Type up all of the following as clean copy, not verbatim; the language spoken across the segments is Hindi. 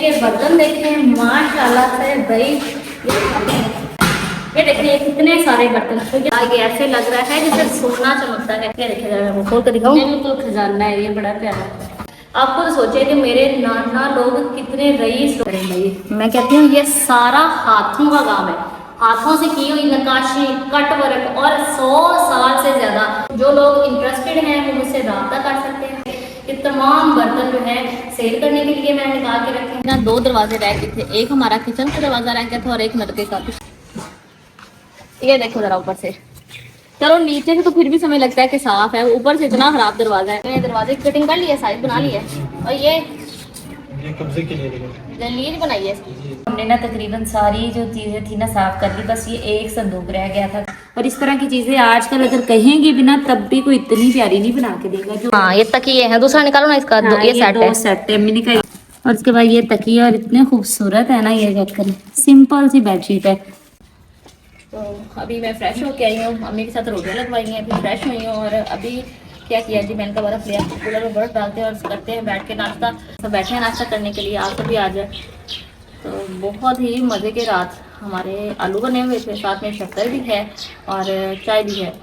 के बर्तन देखें माशाल्लाह से भाई। ये देखिए कितने सारे बर्तन, तो आगे ऐसे लग रहा है जैसे सोना चमकता है। ये देखिए जरा वो खोल कर दिखाऊं, तो खजाना है ये, बड़ा प्यारा है। आप खुद सोचिए कि मेरे नाना लोग कितने रईस भाई। मैं कहती हूँ ये सारा हाथों का काम है, हाथों से की हुई नक्काशी, कट वर्क, और 100 साल से ज्यादा। जो लोग इंटरेस्टेड हैं वो मुझसे रब्ता कर सकते हैं। ये तमाम बर्तन जो है सेल करने के लिए मैंने निकाल के रखे हैं। 2 दरवाजे रह गए थे, एक हमारा किचन का दरवाजा रह गया था और एक नलके का। ये देखो जरा ऊपर से, चलो नीचे से तो फिर भी समय लगता है कि साफ है, ऊपर से इतना खराब दरवाजा है। मैंने दरवाजे की कटिंग कर ली है, साइज बना ली है, और ये कब्जे के लिए दहलीज बनाई है। हमने ना तकरीबन सारी जो चीजें थी ना साफ कर ली, बस ये एक संदूक रह गया था। और इस तरह की चीजें आजकल अगर कहेंगे भी ना तब भी कोई इतनी प्यारी नहीं बना के देगा। जो हाँ, ये तकिए हैं, दूसरा निकालो ना इसका। हाँ, ये सेट है मिनी का। और उसके बाद ये तकिए, और इतने खूबसूरत है ना ये, चेक करें, सिंपल सी बेडशीट है। तो अभी मैं फ्रेश होके आई हूँ, मम्मी के साथ रोटियां लगवाई हैं, अभी फ्रेश हुई हूँ। और अभी क्या किया जी, मैंने का बर्फ़ लिया, कूलर में बर्फ़ डालते हैं और करते हैं बैठ के नाश्ता। तो बैठे हैं नाश्ता करने के लिए, आप सभी आ जाए। तो बहुत ही मज़े के रात हमारे आलू बने हुए थे, साथ में शक्कर भी है और चाय भी है।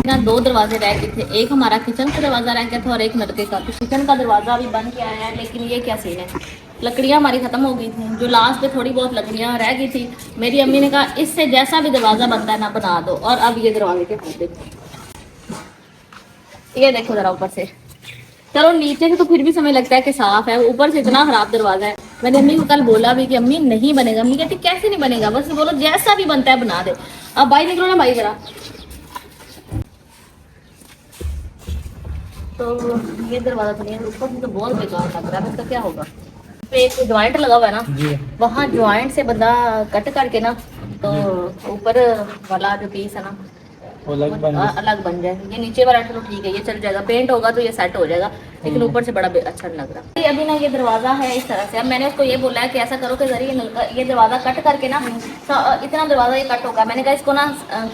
ना 2 दरवाजे रह गए थे, एक हमारा किचन का दरवाजा रह गया था और एक नलके का। तो किचन का दरवाजा अभी बन के आया है, लेकिन ये क्या सीन है, लकड़ियाँ हमारी ख़त्म हो गई थी। जो लास्ट पे थोड़ी बहुत लकड़ियाँ रह गई थी, मेरी अम्मी ने कहा इससे जैसा भी दरवाज़ा बनता है ना बना दो। और अब ये दरवाजे के हाथ देखो, ये देखो ज़रा ऊपर से, चलो नीचे से तो फिर भी समय लगता है कि साफ है, ऊपर से इतना खराब दरवाजा है। मैंने अम्मी को कल बोला भी कि अम्मी नहीं बनेगा। अम्मी कहती कैसे नहीं बनेगा, बस बोलो जैसा भी बनता है बना दे। अब भाई निकलो ना भाई जरा। तो ये दरवाजा तो नहीं है, ऊपर से तो बहुत बेकार लग रहा है, इसका क्या होगा। तो एक जॉइंट लगा हुआ है ना, वहाँ जॉइंट से बंदा कट करके ना, तो ऊपर वाला जो पीस है ना अलग बन जाए। ये नीचे वाला चलो ठीक है, ये चल जाएगा, पेंट होगा तो ये सेट हो जाएगा, लेकिन ऊपर से बड़ा अच्छा नहीं लग रहा। अभी ना ये दरवाजा है इस तरह से। अब मैंने उसको ये बोला है कि ऐसा करो कि जरिए ये दरवाजा कट करके ना, इतना दरवाजा ये कट होगा, मैंने कहा इसको ना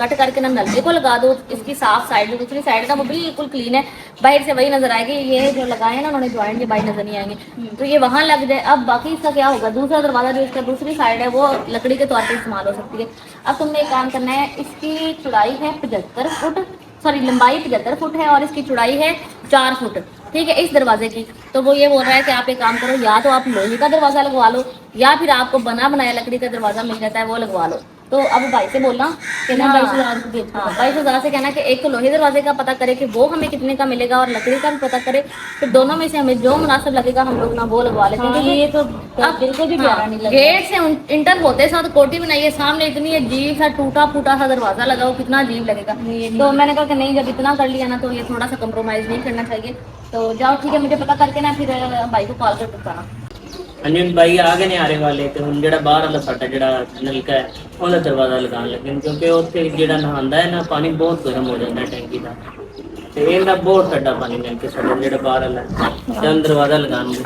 कट करके ना नलके को लगा दो, इसकी साफ साइड जो दूसरी साइड ना वो बिल्कुल क्लीन है, बाहर से वही नजर आएगी। ये जो लगाए हैं ना उन्होंने ज्वाइंट, ये बाहर नजर नहीं आएंगे, तो ये वहाँ लग जाए। अब बाकी इसका क्या होगा, दूसरा दरवाजा जो इसका दूसरी साइड है वो लकड़ी के तौर पर इस्तेमाल हो सकती है। अब तुमने एक काम करना है, इसकी चौड़ाई है 75 फुट, सॉरी लंबाई 75 फुट है और इसकी चौड़ाई है 4 फुट, ठीक है, इस दरवाजे की। तो वो ये बोल रहा है कि आप एक काम करो, या तो आप लोहे का दरवाजा लगवा लो, या फिर आपको बना बनाया लकड़ी का दरवाजा मिल जाता है वो लगवा लो। तो अब भाई से बोलना कि ना 22,000 से कहना कि एक तो लोहे दरवाजे का पता करे कि वो हमें कितने का मिलेगा, और लकड़ी का भी पता करे, फिर दोनों में से हमें जो मुनासिब लगेगा हम लोग ना वो लगवा लेते हैं। ये तो बिल्कुल भी प्यारा नहीं लगेगा। गेट से इंटर होते साथ कोठी बनाई है, सामने इतनी अजीब सा टूटा फूटा सा दरवाजा लगाओ, कितना अजीब लगेगा। तो मैंने कहा कि नहीं, जब इतना कर लिया ना तो ये थोड़ा सा कंप्रोमाइज नहीं करना चाहिए। तो जाओ ठीक है, मुझे पता करके ना फिर भाई को कॉल कर बताना। अंजन भाई आगे नहीं आने वाले थे, हम जो बाहर वाला साडा जो नलका है ਉਹਦਾ दरवाजा लगा लगे, क्योंकि ਉੱਥੇ ਜਿਹੜਾ ਨਹਾਉਂਦਾ है ना पानी बहुत गर्म हो जाता है टैंकी का, तो ਇਹਦਾ बहुत ठंडा पानी मिल के साडा ਜਿਹੜਾ बाहर वाला जब दरवाजा लगाएंगे।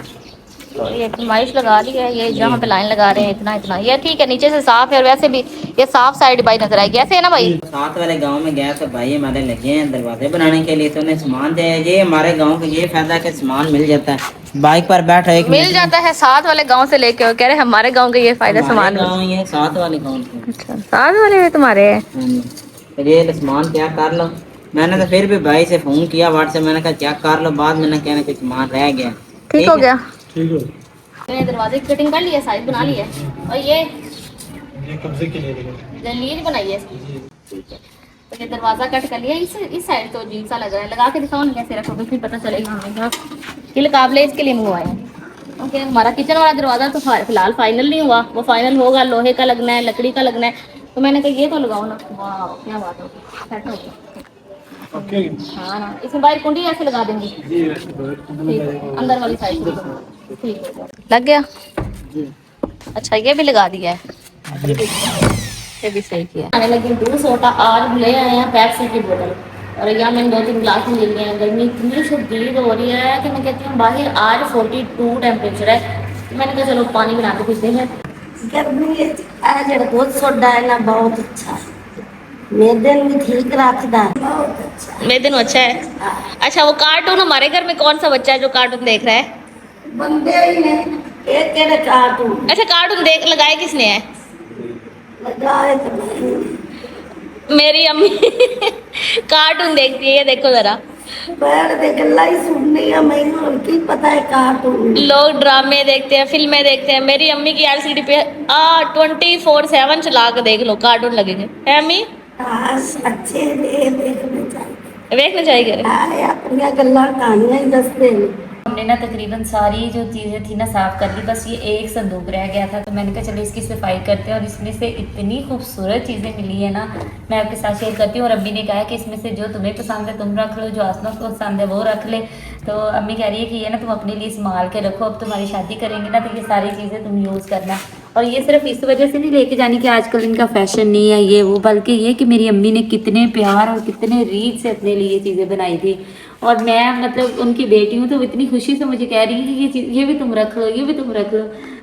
तो ये फरमाइश लगा ली है, ये जहाँ पे लाइन लगा रहे हैं इतना इतना, ये ठीक है, नीचे से साफ है और वैसे भी ये साफ साइड भाई नजर आएगी, ऐसे है ना भाई। साथ वाले गांव में गया तो भाई हमारे लगे हैं दरवाजे बनाने के लिए, तो उन्हें सामान दिया। ये हमारे गांव का ये फायदा है कि सामान मिल जाता है, बाइक पर बैठा एक मिल जाता है। साथ वाले गांव से लेके कह रहे हमारे गांव का ये फायदा, सामान ये साथ वाले गाँव। अच्छा, साथ वाले तुम्हारे फिर ये सामान क्या कर लो, मैंने तो फिर भी भाई से फोन किया व्हाट्सएप, मैंने कहा क्या कर लो, बाद में कहना कुछ सामान रह गया। ठीक हो गया, मैंने दरवाजे की कटिंग कर ली है, साइज बना ली है, और ये कब्जे के लिए दहलीज बनाई है इसकी, ठीक है। तो ये दरवाजा कट कर लिया, इस साइड तो अजीब सा लग रहा है, लगा के दिखाओ ना कैसे रखोगे, फिर पता चलेगा। हमने ये काबले इसके लिए मंगवाए हैं। ओके, हमारा किचन वाला दरवाजा तो फिलहाल फाइनल नहीं हुआ, वो फाइनल होगा, लोहे का लगना है, लकड़ी का लगना है। तो मैंने कहा ये तो लगाओ ना, वाह क्या बात होगी, सेट हो गया। हाँ ना, इसमें बाहर कुंडी ऐसे लगा देंगे, अंदर वाली साइड ठीक है, लग गया। अच्छा ये भी लगा दिया है, ये भी सही किया। आने लगी दूध सोटा, आज ले आए हैं पेप्सी की बोतल, और यहाँ मैंने 2-3 गिलास ले लिए हैं। गर्मी इतनी शदीद हो रही है कि मैं कहती हूँ बाहर आज 42 टेम्परेचर है, मैंने कहा चलो पानी बना के पीते हैं। गर्मी जेड़ा दूध सोडा है ना बहुत अच्छा है, मैदे भी ठीक रखता है, बहुत अच्छा मेरे दिन अच्छा है। है। अच्छा वो कार्टून, हमारे घर में कौन सा बच्चा है जो कार्टून देख रहा है? बंदे ही ने एक केड़े कार्टून अच्छा कार्टून देख लगाए किसने है? लगाए तो नहीं। मेरी अम्मी कार्टून देखती है, ये देखो जरा। बैठ दे गल्ला ही सुननी है, मैनू की पता है कार्टून। लोग ड्रामे देखते हैं, फिल्में देखते हैं, मेरी अम्मी की एलसीडी पे 24/7 चला के देख लो कार्टून लगेंगे, है अम्मी? काश अच्छे ने देखने चाहिए। देखना चाहिए। आए अपनी गल्ला कहानियां ही दसते हैं। हमने ना तकरीबन सारी जो चीज़ें थी ना साफ़ कर ली, बस ये एक संदूक रह गया था, तो मैंने कहा चलो इसकी सफाई करते हैं। और इसमें से इतनी खूबसूरत चीज़ें मिली है ना, मैं आपके साथ शेयर करती हूँ। और अम्मी ने कहा कि इसमें से जो तुम्हें पसंद है तुम रख लो, जो आसमा को पसंद है वो रख ले। तो अम्मी कह रही है कि ये ना तुम अपने लिए संभाल के रखो, अब तुम्हारी शादी करेंगे ना तो ये सारी चीज़ें तुम यूज़ करना। और ये सिर्फ इस वजह से नहीं लेके जानी कि आजकल इनका फैशन नहीं है ये वो, बल्कि ये कि मेरी अम्मी ने कितने प्यार और कितने रीत से अपने लिए चीज़ें बनाई थी। और मैं मतलब उनकी बेटी हूँ, तो इतनी खुशी से मुझे कह रही है कि ये चीज़ ये भी तुम रख लो, ये भी तुम रख लो।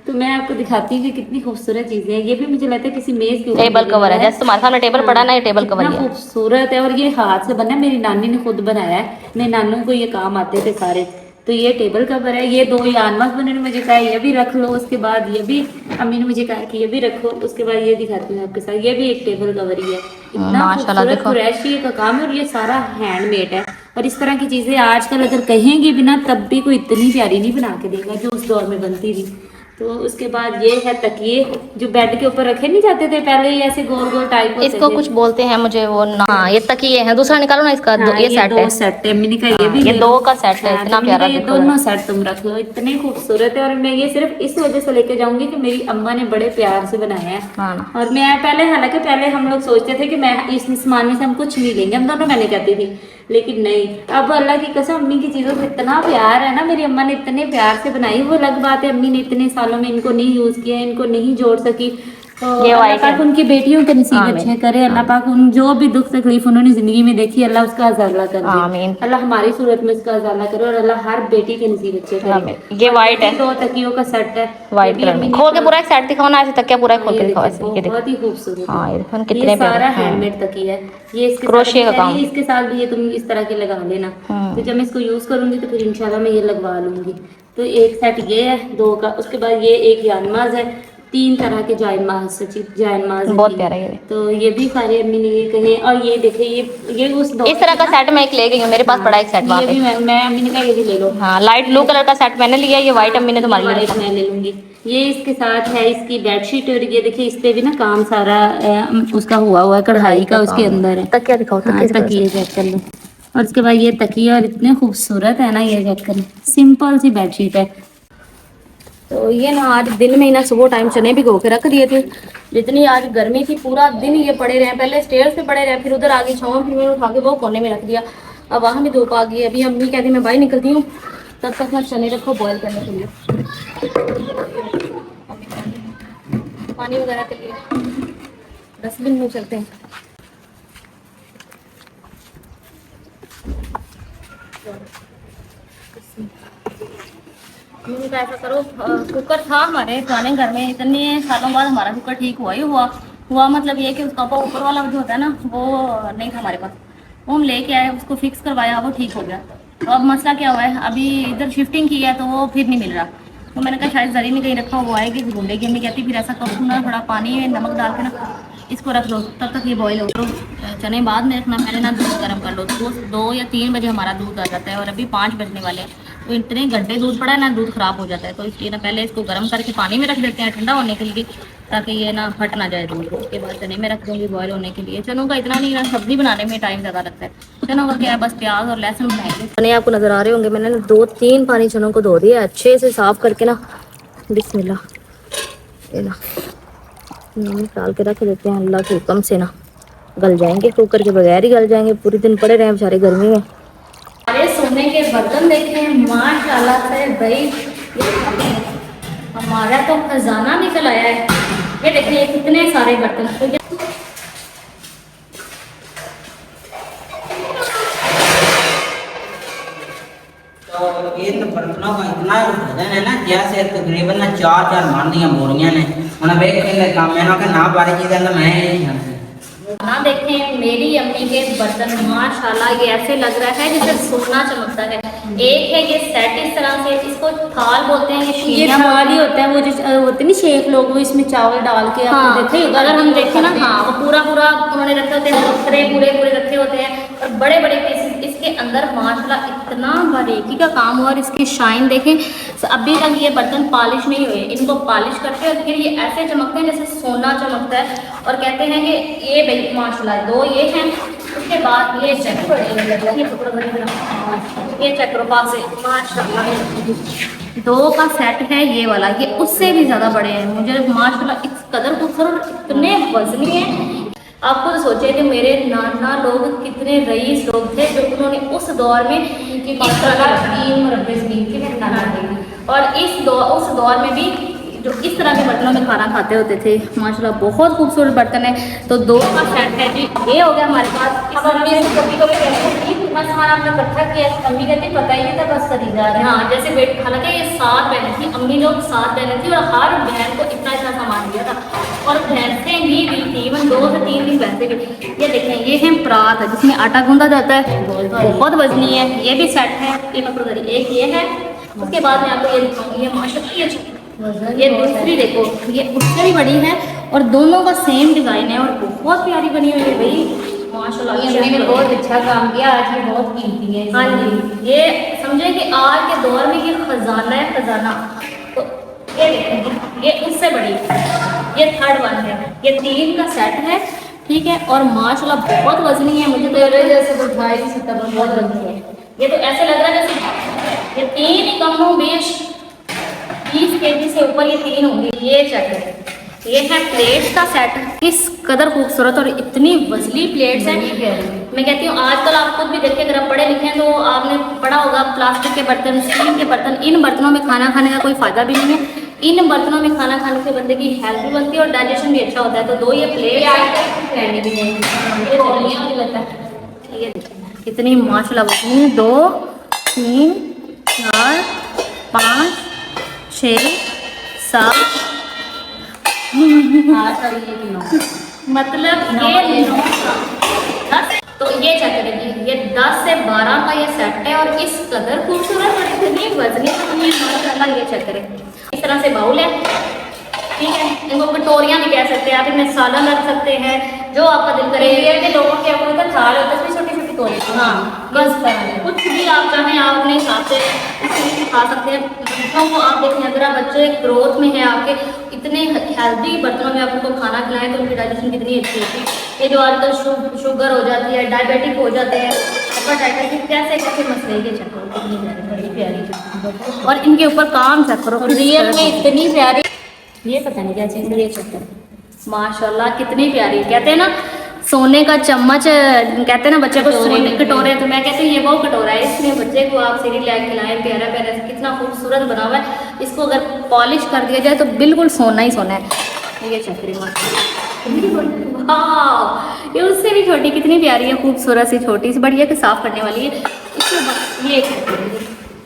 तो मैं आपको दिखाती हूँ कि कितनी खूबसूरत चीज़ें हैं। ये भी मुझे लगता है किसी मेज़ के ऊपर टेबल कवर है, जैसे तुम्हारे सामने टेबल पड़ा ना, ये टेबल कवर है। खूबसूरत है और ये हाथ से बना है, मेरी नानी ने खुद बनाया है। मेरी नानू को ये काम आते थे सारे। तो ये टेबल कवर है, ये 2 यानमास बने ने मुझे कहा ये भी रख लो। उसके बाद ये भी अम्मी ने मुझे कहा कि ये भी रखो। उसके बाद ये दिखाती हूँ आपके साथ, ये भी एक टेबल कवर ही है। इतना खूबसूरत कुरैशी का काम है और ये सारा हैंडमेड है। और इस तरह की चीज़ें आजकल अगर कहेंगे भी ना तब भी कोई इतनी प्यारी नहीं बना के देगा जो उस दौर में बनती थी। तो उसके बाद ये है तकिए, जो बेड के ऊपर रखे नहीं जाते थे पहले, ये ऐसे गोल गोल टाइप होते इसको थे। कुछ बोलते हैं मुझे वो ना। हाँ ये तकिए हैं, दूसरा निकालो ना इसका। हाँ, ये सेट है। 2 सेट है। मैंने कहा ये भी ये ले 2 लो। का सेट है, हाँ, इतना तो प्यारा ये देखो। दोनों सेट तुम रख लो, इतने खूबसूरत है। और मैं ये सिर्फ इस वजह से लेके जाऊंगी कि मेरी अम्मा ने बड़े प्यार से बनाया है। हाँ ना। और मैं हालांकि पहले हम लोग सोचते थे कि मैं इस सामान में से हम कुछ नहीं लेंगे, हम दोनों मैंने कहती थी, लेकिन नहीं, अब अल्लाह की कसम अम्मी की चीज़ों से इतना प्यार है ना, मेरी अम्मा ने इतने प्यार से बनाई। वो अलग बात है अम्मी ने इतने सालों में इनको नहीं यूज़ किया, इनको नहीं जोड़ सकी। तो अल्लाह पाक उनकी बेटियों के नसीब अच्छे करे। अल्लाह पाक उन जो भी दुख तकलीफ उन्होंने जिंदगी में देखी, अल्लाह उसका अजाला कर दे। आमीन। अल्लाह हमारी सूरत में उसका अजाला करे और अल्लाह हर बेटी के नसीब अच्छे करे। आमीन। ये वाइट है, 2 तकियों का सेट है, वाइट कलर में। खोल के पूरा एक सेट दिखाओ ना, ऐसे तकिया पूरा खोल के दिखाओ ऐसे। ये देखो बहुत ही खूबसूरत। हाँ, ये देखो ना, ये कितने सारा प्यारे। हैंडमेड तकिया है। ये इसके क्रोशिया का साथ काम। इसके साथ भी ये तुम इस तरह के लगा लेना। तो जब मैं इसको यूज करूंगी तो फिर इंशाल्लाह मैं ये लगवा लूंगी। तो एक सेट ये है 2 का। उसके बाद ये एक यानमाज है, 3 तरह के जायनमाज बहुत प्यारा ये। तो ये भी सारे अम्मी ने ये कहे। और ये देखे ये उस दौर इस तरह का सेट मैं एक ले गई हूँ, मेरे पास पड़ा है एक सेट वहाँ ये भी पे। मैं अम्मी ने कहा ये भी ले लो। हाँ लाइट ब्लू कलर का सेट मैंने लिया, ये व्हाइट अम्मी ने तुम्हारे लिए वाइट रखा। मैं ले लूंगी। ये इसके साथ है इसकी बेडशीट। और ये देखिए इस पे भी ना काम सारा उसका हुआ है, कढ़ाई का उसके अंदर है। तकिया दिखाओ, हाँ, तकिए चेक कर लो। और उसके बाद ये तकिया, और इतने खूबसूरत है ना, ये चेक कर लो, सिंपल सी बेडशीट है। तो ये ना आज दिन में ही ना सुबह टाइम चने भिगो के रख दिए थे। जितनी आज गर्मी थी पूरा दिन ये पड़े रहे, पहले स्टेयर्स पे पड़े रहे, फिर उधर आगे छाँव, फिर मैंने उठा के वो कोने में रख दिया। अब वहाँ भी धूप आ गई। अभी अम्मी कहती मैं बाहर निकलती हूँ, तब तक मैं चने रखो बॉयल करने के लिए, पानी वगैरह के लिए। डस्टबिन में चलते हैं। मैंने कहा ऐसा करो, कुकर था हमारे पुराने घर में, इतने सालों बाद हमारा कुकर ठीक हुआ मतलब ये कि उसका ऊपर वाला जो होता है ना वो नहीं था हमारे पास, वो हम लेके आए, उसको फिक्स करवाया, वो ठीक हो गया। तो अब मसला क्या हुआ है, अभी इधर शिफ्टिंग की है तो वो फिर नहीं मिल रहा। तो मैंने कहा शायद जरी में कहीं रखा, वो आएगी ढूंढेगी। अम्मी कहती फिर ऐसा करो ना, थोड़ा पानी में नमक डाल के ना इसको रख लो, तब तक ये बॉईल हो। तो चने बाद में रखना, पहले ना दूध गर्म कर लो। 2 या 3 बजे हमारा दूध आ जाता है और अभी 5 बजने वाले हैं। तो इतने गड्ढे दूध पड़ा है ना, दूध ख़राब हो जाता है। तो इसलिए ना पहले इसको गर्म करके पानी में रख देते हैं ठंडा होने के लिए, ताकि ये ना फट ना जाए दूध। उसके बाद चने में रख दूँगी बॉयल होने के लिए। चनों का इतना नहीं ना, सब्जी बनाने में टाइम ज़्यादा लगता है। चनों का क्या है, बस प्याज और लहसुन बनाएंगे। चने आपको नज़र आ रहे होंगे, मैंने 2-3 पानी चनों को धो दिया अच्छे से साफ़ करके ना। बिस्मिल्लाह, ये ना निकाल के रख देते हैं। अल्लाह के हुक्म से ना गल जाएंगे, कुकर के बगैर ही गल जाएंगे। पूरे दिन पड़े रहे बेचारे गर्मी में। अरे सोने के बर्तन देखे माशाल्लाह से भाई, हमारा तो खजाना निकल आया है। ये देखिए कितने सारे बर्तन। तो इन बर्तनों का इतना वजन है ना, जैसे तकरीबन ना 4 मन दियां बोरियां ने हुन वेख के काम है ना कि ना बारी चीज अंदर मैं नहीं जानती ना देखें मेरी अम्मी के बर्तन माशाल्लाह ये ऐसे लग रहा है जैसे सोना चमकता है। एक है ये सेट इस तरह से, इसको थाल बोलते हैं, ये थाल ही होता है, वो जो होते नहीं शेख लोग, वो इसमें चावल डाल के हाँ, आप देखे अगर हम देखें ना, हाँ वो पूरा पूरा उन्होंने रखे होते हैं, पत्थरे पूरे पूरे रखे होते हैं और बड़े बड़े पीसेस इसके अंदर माशाल्लाह इतना बारीकी का काम हुआ। और इसकी शाइन देखें, अभी तक ये बर्तन पॉलिश नहीं हुए, इनको पॉलिश करके और फिर ये ऐसे चमकते हैं जैसे सोना चमकता है। और कहते हैं कि ये भाई माशाल्लाह दो ये हैं, उसके बाद ये चेक करो पास से माशाल्लाह दो का सेट है ये वाला, ये उससे भी ज़्यादा बड़े हैं। मुझे माशाल्लाह इस कदर खूबसूरत इतने वजनी हैं। आप खुद सोचे कि मेरे नाना लोग कितने रईस लोग थे जो उन्होंने उस दौर में इस तरह और उस दौर में भी जो इस तरह के बर्तनों में खाना खाते होते थे। माशाल्लाह बहुत खूबसूरत बर्तन है। तो दो का सेट है जी, ये हो गया हमारे पास। अब अम्मी ने कभी इतना सामान आपने इकट्ठा किया, अम्मी कहती पता ही नहीं था बस खरीदार है। हाँ जैसे बेट, हालांकि ये 7 बहनें थी, अम्मी लोग 7 बहनें थी और हर बहन को इतना इतना सामान दिया था और भैंसें भी दी थी, इवन 2 से 3 दिन भैंसें भी। ये देखें ये है परात है जिसमें आटा गूंदा जाता है, बहुत वजनी है। ये भी सेट है, ये पकड़ो जरा, एक ये है। उसके बाद मैं आपको ये दिखाऊंगी, ये माशाल्लाह ये दूसरी देखो, ये उससे भी बड़ी है और दोनों का सेम डिजाइन है और बहुत प्यारी बनी हुई है भाई माशाल्लाह। अम्मी ने बहुत अच्छा काम किया, आज ये बहुत कीमती है। हाँ जी, ये समझे कि आज के दौर में ये खजाना है, खजाना। तो ये देखें, ये उससे बड़ी, ये 3rd वन है, ये 3 का सेट है, ठीक है। और माशाल्लाह बहुत वजनी है, मुझे तो जैसे तो भाई बहुत वजनी है। ये तो ऐसे लग रहा है जैसे ये 3 ही कम हो, 20 kg से ऊपर ये 3 होंगे। ये चेक है, ये है प्लेट्स का सेट, इस कदर खूबसूरत और इतनी वजली प्लेट्स हैं। मैं कहती हूँ आजकल आप खुद भी देखिए, अगर आप पढ़े लिखे हैं तो आपने पढ़ा होगा प्लास्टिक के बर्तन, स्टील के बर्तन, इन बर्तनों में खाना खाने का कोई फ़ायदा भी नहीं है। इन बर्तनों में खाना खाने से बंदे की हेल्थ भी बनती है और डाइजेशन भी अच्छा होता है। तो दो ये प्लेट ये कितनी माशाल्लाह वजनी है, 2 3 4 5 6 7 मतलब ये 10। तो ये चेक करेंगे, ये 10 से 12 का ये सेट है और इस कदर खूबसूरत और इतनी वजनी माशाल्लाह। ये चेक करें, इस तरह से बाउल है, ठीक है। इनको कटोरियाँ भी कह सकते हैं आप, इनमें सालन रख सकते हैं, जो आपका दिल करे। के लोगों के अपने तो थाल होता है, इसमें छोटी छोटी तोड़ी। हाँ बस कुछ भी आप चाहें आप अपने हिसाब से इसमें खा सकते हैं। बच्चों को आप देखें, अगर आप बच्चे ग्रोथ में हैं आपके, इतने हेल्दी बर्तनों में आप उनको खाना खिलाएं तो उनकी डाइजेशन कितनी अच्छी होती है। ये जो आजकल शुगर हो जाती है, डायबिटिक हो जाते हैं, हेपेटाइटिस के कैसे कैसे मसले, ये चेक करो कितनी बड़ी प्यारी। और इनके ऊपर काम चेक करो, रियल में इतनी प्यारी। ये पता नहीं क्या चीज़ है, ये चेक करो माशाल्लाह कितनी प्यारी। कहते हैं ना सोने का चम्मच, कहते हैं ना बच्चे को सोने कटोरे, तो मैं कहती हूँ ये वो कटोरा है, इसमें बच्चे को आप सीरी लैग खिलाएं, प्यारा प्यारा से, कितना खूबसूरत बना हुआ है। इसको अगर पॉलिश कर दिया जाए तो बिल्कुल सोना ही सोना है। ये चक्री वाह, ये उससे भी छोटी कितनी प्यारी है, खूबसूरत सी छोटी सी, बढ़िया के साफ करने वाली है।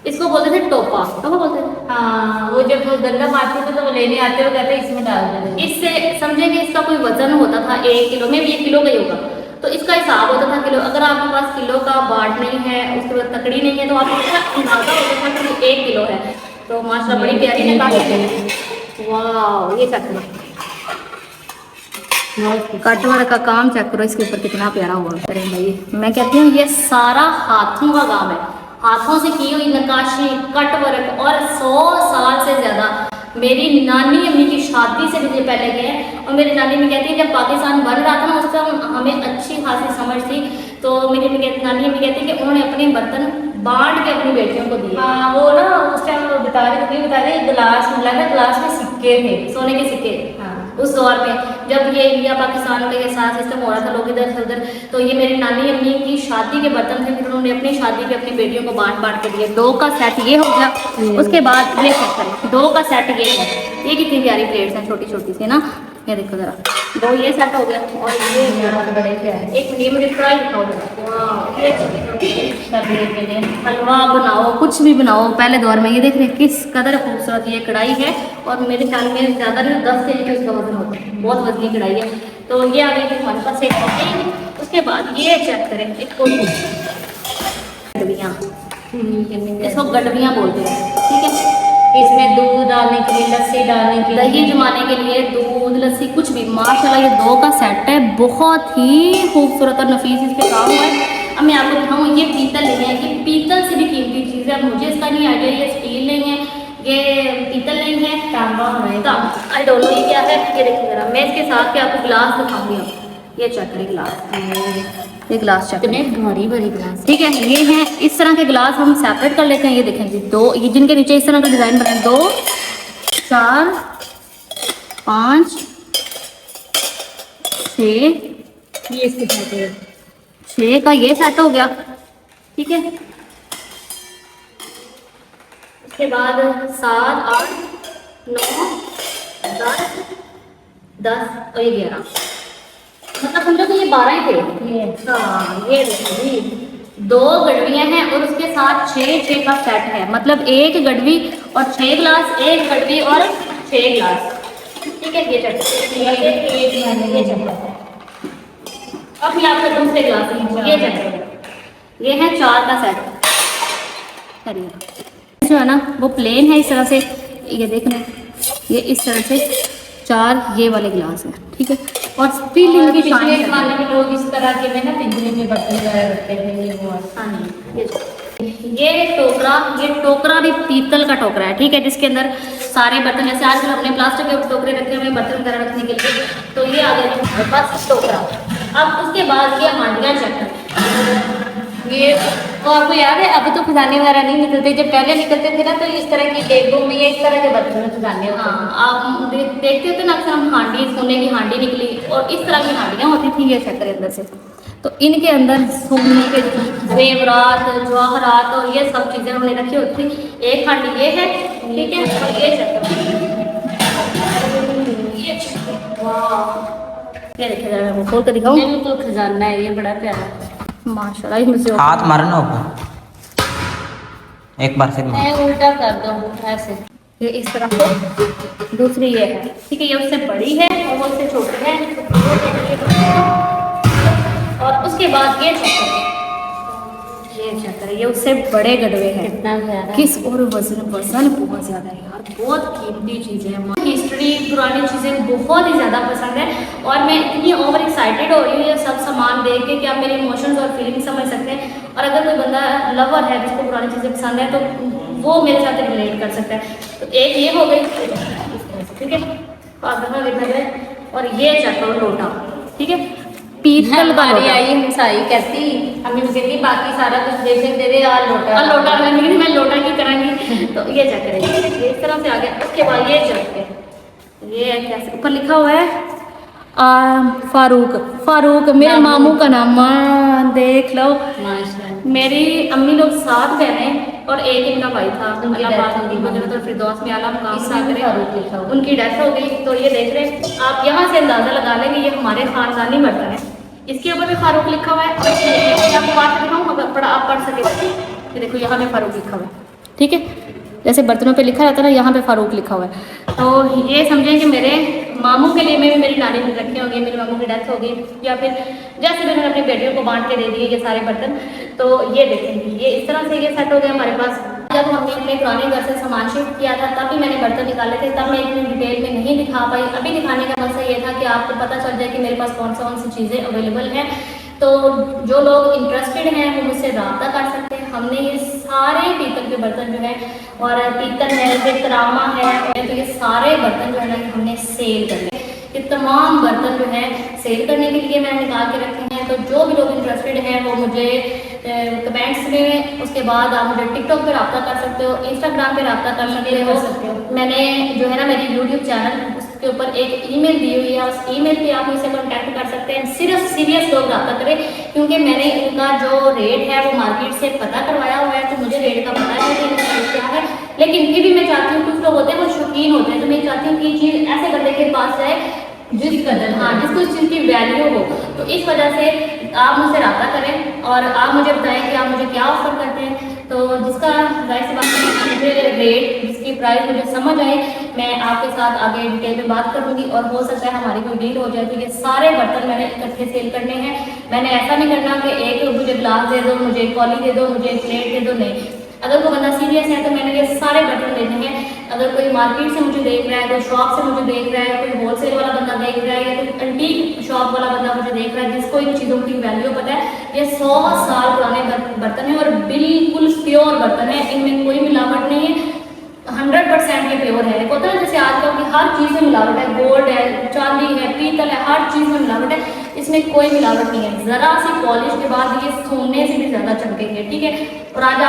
इसको बोलते थे टोपा, टोपा बोलते थे। हाँ, वो जब गंदा मारते थे तो वो लेने आते हो, कहते इसमें डाल देते। इससे समझे कि इसका कोई वजन होता था 1 किलो में, भी 1 किलो का ही होगा, तो इसका हिसाब होता था किलो। अगर आपके पास किलो का बाट नहीं है, उसके बाद तकड़ी नहीं है, तो आपको अंदाजा होता था कि 1 किलो है। तो माशाल्लाह बड़ी प्यारी ने काटी। वाह, ये चेक करो कट वर्क का काम, चेक करो इसके ऊपर कितना प्यारा हुआ करें भाई। मैं कहती हूँ ये सारा हाथों का काम है, हाथों से की हुई नक्काशी, कट वर्क। और 100 साल से ज़्यादा मेरी नानी अम्मी की शादी से मुझे पहले गए। और मेरी नानी अम्मी कहती है जब पाकिस्तान बन रहा था ना, उस टाइम हमें अच्छी खासी समझ थी, तो मेरी नानी अम्मी कहती है कि उन्होंने अपने बर्तन बांट के अपनी बेटियों को दिए। हाँ, वो ना उस टाइम बता रहे गिलास मिला था, गिलास में सिक्के थे, सोने के सिक्के। हाँ, उस दौर में जब ये इंडिया पाकिस्तान का ये सारा सिस्टम हो रहा था, लोग इधर से उधर, तो ये मेरी नानी अम्मी की शादी के बर्तन थे, फिर उन्होंने अपनी शादी पे अपनी बेटियों को बांट के दिए। 2 का सेट ये हो गया। उसके बाद ये चेक करें, 2 का सेट ये है, ये कितनी प्यारी प्लेट्स हैं, छोटी छोटी सी ना, ये देखो जरा। दो ये सेट हो गया और ये बहुत बड़े के है। एक ये मुझे फ्राई दिखाओ जरा। ये सर्दियों के लिए हलवा बनाओ, कुछ भी बनाओ पहले दौर में। ये देख रहे हैं किस कदर खूबसूरत ये कढ़ाई है और मेरे ख्याल में ज़्यादा नहीं 10 केजी का इसका वजन होता है, बहुत वजनी कढ़ाई है। तो ये आ गई थी हमारे पास एक कढ़ाई। उसके बाद ये चेक करें एक गडवियाँ, इसको गडवियाँ बोलते हैं, ठीक है। इसमें दूध डालने के लिए, लस्सी डालने के लिए, दही जमाने के लिए, दूध लस्सी कुछ भी। माशाल्लाह ये दो का सेट है, बहुत ही खूबसूरत और नफीस इस पे काम हुआ है। अब मैं आपको दिखाऊँ, ये पीतल नहीं है, ये पीतल से भी कीमती चीज़ है। मुझे इसका नहीं आइडिया, ये स्टील नहीं है, ये पीतल नहीं है, तांबा है, आई डोंट नो ये क्या है। ये देखिए जरा, मैं इसके साथ के आपको गिलास दिखाऊंगी। आप ये चेक करें गिलास, ये गिलास चेक करें, भारी भारी गिलास, ठीक है। ये हैं इस तरह के गिलास, हम सेपरेट कर लेते हैं। ये देखें जी, दो ये जिनके नीचे इस तरह का डिज़ाइन बना है, 2 4 5 6, ये इसके साथ है 6 का ये सेट हो गया, ठीक है। उसके बाद 7 8 9 10 और ये 11, मतलब समझो कि ये 12 ही थे ये। हाँ ये देखो जी, 2 गडवियाँ हैं और उसके साथ 6 का सेट है, मतलब 1 गडवी और 6 गिलास, 1 गडवी और 6 गिलास, ठीक है। ये चक्कर अब मैं आपको दूसरे गिलास ये चक्कर, ये है 4 का सेट। करिए जो है ना वो प्लेन है इस तरह से, ये देख रहे हैं, ये इस तरह से 4 ये वाले गिलास हैं, ठीक है। और स्टील की पिछले जमाने में लोग इस तरह के में ना पिंजरे में बर्तन वगैरह रखते थे। ये वो ये टोकरा भी पीतल का टोकरा है, ठीक है, जिसके अंदर सारे बर्तन, जैसे आजकल अपने प्लास्टिक के टोकरे रखे हुए बर्तन वगैरह रखने के लिए, तो ये आ गया हमारे पास टोकरा। अब उसके बाद ये हांडियाँ चेक करें। ये वो आपको याद है, अब तो खजाने वगैरह नहीं निकलते, जब पहले निकलते थे ना तो इस तरह की डेगों में या इस तरह के बर्तन में खजाने होते। हाँ आप देखते थे ना, अक्सर हम हांडी, सोने की हांडी निकली और इस तरह की हांडियाँ होती थी ये चक्कर अंदर से। तो इनके अंदर सोने के जेवरात, जवाहरात और ये सब चीज़ें हमने रखी होती थी। एक हांडी ये है, ठीक है, और ये चक्कर, ये देखिए जरा मैं खोल कर दिखाऊँ। बिल्कुल खजाना है, ये बड़ा प्यारा माशाल्लाह, ये मुझे हाथ मारना ऊपर, एक बार फिर है। उल्टा कर दो ऐसे, ये इस तरह से। दूसरी ये है, ठीक है, ये उससे बड़ी है और वो उससे छोटी है। और उसके बाद ये चक्कर है, ये उससे बड़े गडवे हैं। कितना प्यारा, किस और वजन बहुत ज़्यादा है यार, बहुत कीमती चीज़ें हैं। हिस्ट्री, पुरानी चीज़ें बहुत ही ज़्यादा पसंद है और मैं इतनी ओवर एक्साइटेड हो रही हूँ ये सब सामान देख के कि आप मेरे इमोशंस और फीलिंग्स समझ सकते हैं। और अगर कोई बंदा लवर है जिसको पुरानी चीज़ें पसंद है तो वो मेरे साथ रिलेट कर सकता है। तो एक ये हो गई, ठीक है, और ये चक्कर लोटा, ठीक है, पीतल का हमारी लोटा। आई हंसाई कहती, अम्मी मुझे कहती बाकी सारा कुछ दे दे दे आ लोटा और लोटा मैं लोटा की करांगी। तो ये चेक करें, ये इस तरह से आ गया। उसके बाद ये चेक करें, ये कैसे ऊपर लिखा हुआ है फारूक मेरे मामू का नाम, देख लो। माशाल्लाह, मेरी अम्मी लोग 7 बहनें और एक इनका भाई था, उनकी अल्लाह death पाक हो गई। उनकी मजरत और फिरदौस में आला मुकाम इसमें अता करे। फारूक लिखा हुआ। उनकी डेथ हो गई। तो ये देख रहे हैं आप, यहाँ से अंदाज़ा लगा लेंगे ये हमारे खानदानी बर्तन है। इसके ऊपर भी फारूक लिखा हुआ है। और आपको बात दिखाऊँ, अगर आप पढ़ सके, ये देखो यहाँ पे फारूक लिखा हुआ है, ठीक है, जैसे बर्तनों पे लिखा रहता है ना, यहाँ पे फारूक लिखा हुआ है। तो ये समझें कि मेरे मामू के लिए में भी मेरी नानी ने रखे होंगे, मेरे मामू की डेथ हो गई, या फिर जैसे भी उन्होंने अपनी बेटियों को बांट के दे दिए ये सारे बर्तन। तो ये देखेंगे, ये इस तरह से ये सेट हो गया हमारे पास। जब हमने अपने पुराने घर से सामान शिफ्ट किया था तब भी मैंने बर्तन निकाले थे, तब मैं इतनी डिटेल में नहीं दिखा पाई। अभी दिखाने का मकसद ये था कि आपको पता चल जाए कि मेरे पास कौन सी चीज़ें अवेलेबल हैं। तो जो लोग इंटरेस्टेड हैं वो मुझसे रब्ता कर सकते हैं। हमने ये सारे पीतल के बर्तन जो है, और पीतल है, फिर तरामा है, तो ये सारे बर्तन जो है ना हमने सेल करने, ये तमाम बर्तन जो है सेल करने के लिए मैंने निकाल के रखे हैं। तो जो भी लोग इंटरेस्टेड हैं वो मुझे कमेंट्स में, उसके बाद आप मुझे टिकटॉक पे रब्ता कर सकते हो, इंस्टाग्राम पे रब्ता कर सकते हो। मैंने जो है ना मेरी यूट्यूब चैनल उसके ऊपर एक ईमेल दी हुई है, उस ईमेल पे आप मुझसे कॉन्टैक्ट कर सकते हैं। सिर्फ सीरियस लोग रब्ता करें, क्योंकि मैंने इनका जो रेट है वो मार्केट से पता करवाया हुआ है, तो मुझे रेट का पता है कि इनका रेट क्या है। लेकिन फिर भी मैं चाहती हूँ, कुछ लोग होते हैं वो शौकीन होते हैं, तो मैं चाहती हूँ कि ये चीज़ ऐसे बंदे के पास जाए जिस कदर, हाँ, जिसको इस चीज़ की वैल्यू हो। तो इस वजह से आप मुझसे रब्ता करें और आप मुझे बताएं कि आप मुझे क्या ऑफर करते हैं। तो जिसका जाहिर सी बात है मुझे रेट, जिसकी प्राइस मुझे समझ आए, मैं आपके साथ आगे डिटेल में बात करूंगी और हो सकता है हमारी कोई डील हो जाए। तो ये सारे बर्तन मैंने इकट्ठे सेल करने हैं। मैंने ऐसा नहीं करना कि एक मुझे ग्लास दे दो, मुझे एक कॉली दे दो, मुझे एक प्लेट दे दो, नहीं। अगर कोई बंदा सीरियस है तो मैंने ये सारे बर्तन लेने हैं। अगर कोई मार्केट से मुझे देख रहा है, कोई शॉप से मुझे देख रहा है, कोई होलसेल वाला बंदा देख रहा है, या कोई एंटीक शॉप वाला बंदा मुझे देख रहा है जिसको इन चीज़ों की वैल्यू पता है, ये 100 साल पुराने बर्तन है और बिल्कुल प्योर बर्तन है, इनमें कोई मिलावट नहीं है, 100% ये प्योर है। पता है जैसे आजकल की हर चीज़ में मिलावट है, गोल्ड है, चांदी है, पीतल है, हर चीज़ में मिलावट है, इसमें कोई मिलावट नहीं है। ज़रा सी पॉलिश के बाद ये सोने से भी ज़्यादा चमकेंगे, ठीक है। और आज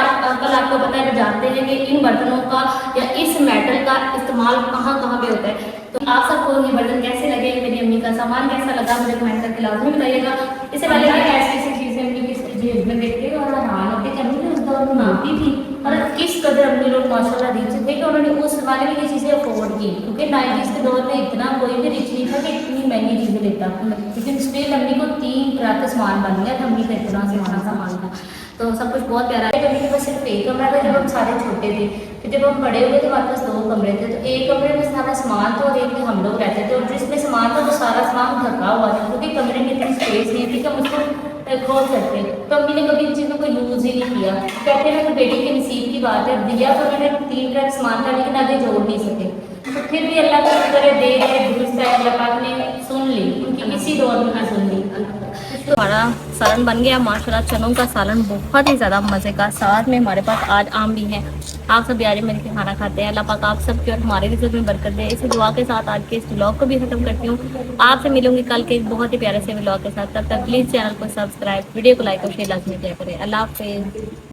कल आपको पता है, जानते हैं कि इन बर्तनों का या इस मेटल का इस्तेमाल कहाँ कहाँ पे होता है। तो आप सबको ये बर्तन कैसे लगे, मेरी अम्मी का सामान कैसा लगा, मुझे कमेंट करके लाजमी बताइएगा। इससे पहले ऐसी चीज़ें अम्मी किस चीज़ में देखते और हैरान होते कि अम्मी उस दौर में मानती थी और किस कदर अम्मी लोग माशाल्लाह रिच थे कि उन्होंने उस जमाने में ये चीज़ें अफोर्ड की, क्योंकि 90s के दौर में इतना कोई भी रिच नहीं था कि इतनी महंगी चीज़ें लेता। लेकिन स्टिल अम्मी को 3 ट्रक का सामान बन गया था, अम्मी का इतना सामान था। तो सब कुछ बहुत प्यारा है। कभी के पास सिर्फ एक कमरा था जब हम सारे छोटे थे, फिर जब हम बड़े हुए तो हमारे पास 2 कमरे थे। तो एक कमरे में सारा सामान था और एक में हम लोग रहते थे, और जिसमें सामान था वो सारा सामान ढका हुआ था, क्योंकि कमरे में इतनी स्पेस नहीं थी कि हम उसको खोल सकते। तो अम्मी ने कभी इन चीज़ों को यूज़ ही नहीं किया। कहते हैं कि बेटी के नसीब की बात है, दिया तो उन्होंने 3 ट्रक सामान था लेकिन आगे जोड़ नहीं सके। तो फिर भी अल्लाह का शुक्र है, दे रहे दुरुस्त है, अल्लाह पाक ने सुन ली, उनकी इसी दौर में सुन ली। तो हमारा सालन बन गया माशाल्लाह, चनों का सालन बहुत ही ज़्यादा मज़े का। साथ में हमारे पास आज आम भी हैं। आप सब यार मिल के खाना खाते हैं। अल्लाह पाक आप सब की और हमारे रिज़्क़ में बरकत दे। इसी दुआ के साथ आज के इस व्लॉग को भी ख़त्म करती हूँ। आपसे मिलूंगी कल के एक बहुत ही प्यारे से व्लॉग के साथ। तब तक प्लीज़ चैनल को सब्सक्राइब, वीडियो को लाइक और शेयर लाजमी किया करें। अल्लाह हाफ़िज़।